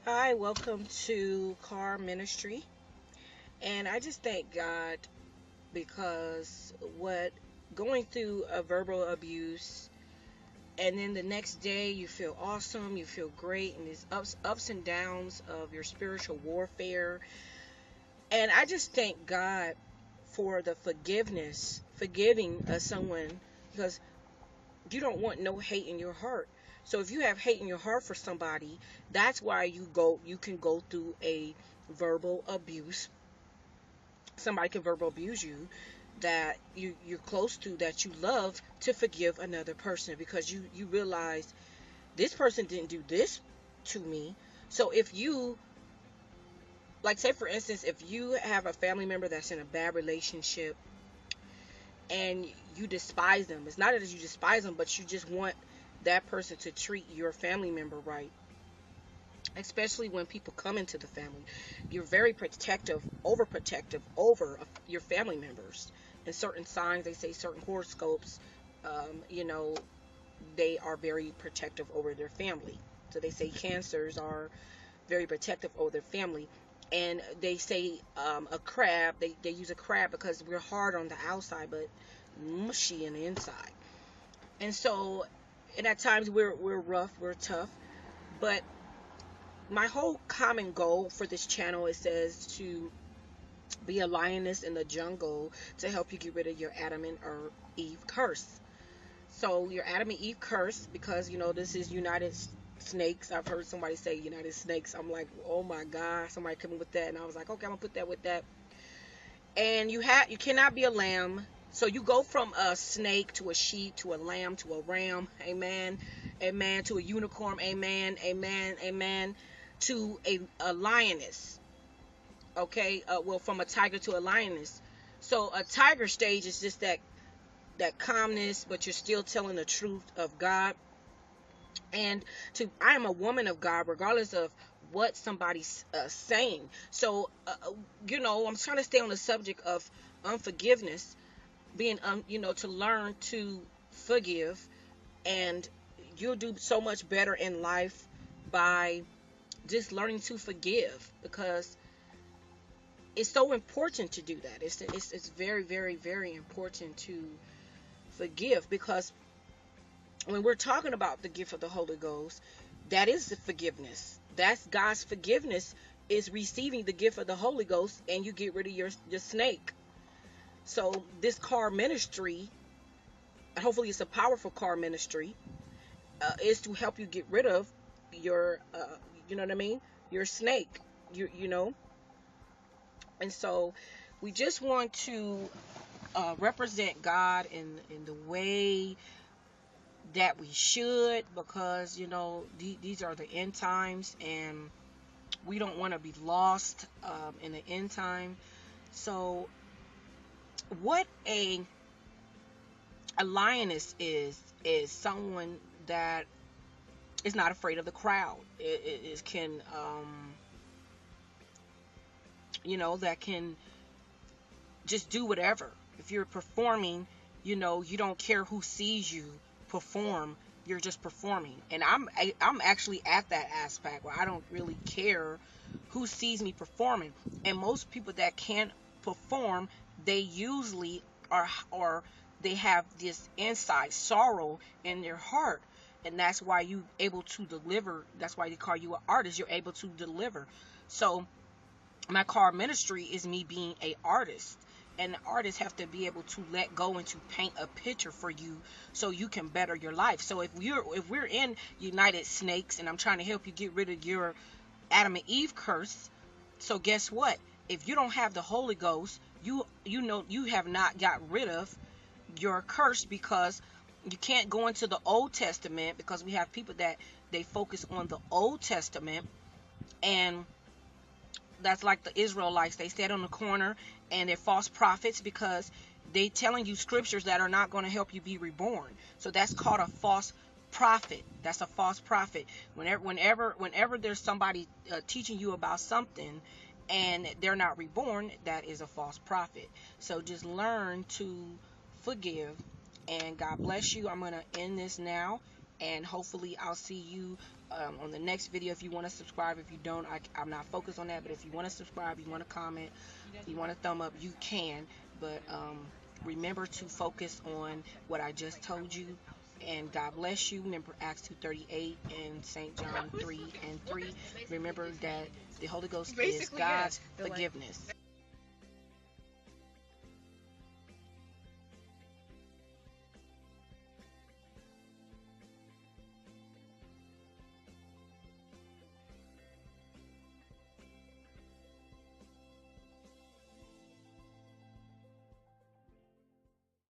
Hi, welcome to Car Ministry. And I just thank God because what going through a verbal abuse and then the next day you feel awesome, you feel great, and there's ups and downs of your spiritual warfare. And I just thank God for the forgiving someone because you don't want no hate in your heart. So if you have hate in your heart for somebody, that's why you can go through a verbal abuse. Somebody can verbal abuse you that you're close to, that you love, to forgive another person because you realize this person didn't do this to me. So if you, like, say for instance, if you have a family member that's in a bad relationship and you despise them, it's not that you despise them, but you just want that person to treat your family member right, especially when people come into the family. You're very protective, overprotective over your family members. And certain signs, they say certain horoscopes, you know, they are very protective over their family. So they say cancers are very protective over their family. And they say a crab, they use a crab because we're hard on the outside, but mushy on the inside. And so, and at times we're rough, we're tough. But my whole common goal for this channel, it says to be a lioness in the jungle to help you get rid of your Adam and Eve curse. So your Adam and Eve curse, because this is United Snakes. I've heard somebody say United Snakes. I'm like, oh my God, somebody coming with that, and I was like, okay, I'm gonna put that with that. And you cannot be a lamb. So you go from a snake to a sheep to a lamb to a ram, amen, amen, to a unicorn, amen, amen, amen, to a lioness. Okay, well, from a tiger to a lioness. So a tiger stage is just that calmness, but you're still telling the truth of God. And I am a woman of God, regardless of what somebody's saying. So I'm trying to stay on the subject of unforgiveness, being to learn to forgive, and you'll do so much better in life by just learning to forgive, because it's so important to do that. It's very, very, very important to forgive, because when we're talking about the gift of the Holy Ghost, that is the forgiveness. That's God's forgiveness, is receiving the gift of the Holy Ghost, and you get rid of your snake. So this car ministry, hopefully it's a powerful car ministry, is to help you get rid of your, you know what I mean, your snake. You know, and so we just want to represent God in the way that we should, because these are the end times, and we don't want to be lost in the end time. So what a lioness is someone that is not afraid of the crowd. It can that can just do whatever. If you're performing, you don't care who sees you perform. You're just performing. And I'm actually at that aspect where I don't really care who sees me performing. And most people that can't perform, they usually are, or they have this inside sorrow in their heart. And that's why you able to deliver. That's why they call you an artist. You're able to deliver. So my car ministry is me being a artist, and the artists have to be able to let go and to paint a picture for you so you can better your life. So if we're in United Snakes, and I'm trying to help you get rid of your Adam and Eve curse, so guess what? If you don't have the Holy Ghost, you have not got rid of your curse, because you can't go into the Old Testament, because we have people that they focus on the Old Testament, and that's like the Israelites. They stand on the corner, and they're false prophets, because they telling you scriptures that are not going to help you be reborn. So that's called a false prophet. That's a false prophet. Whenever there's somebody teaching you about something and they're not reborn, that is a false prophet. So just learn to forgive, and God bless you. I'm going to end this now, And hopefully I'll see you on the next video. If you want to subscribe, if you don't, I'm not focused on that. But if you want to subscribe, you want to comment, you want a thumb up, you can. But remember to focus on what I just told you. And God bless you. Remember Acts 2:38 and St. John 3:3. Remember that the Holy Ghost is God's forgiveness.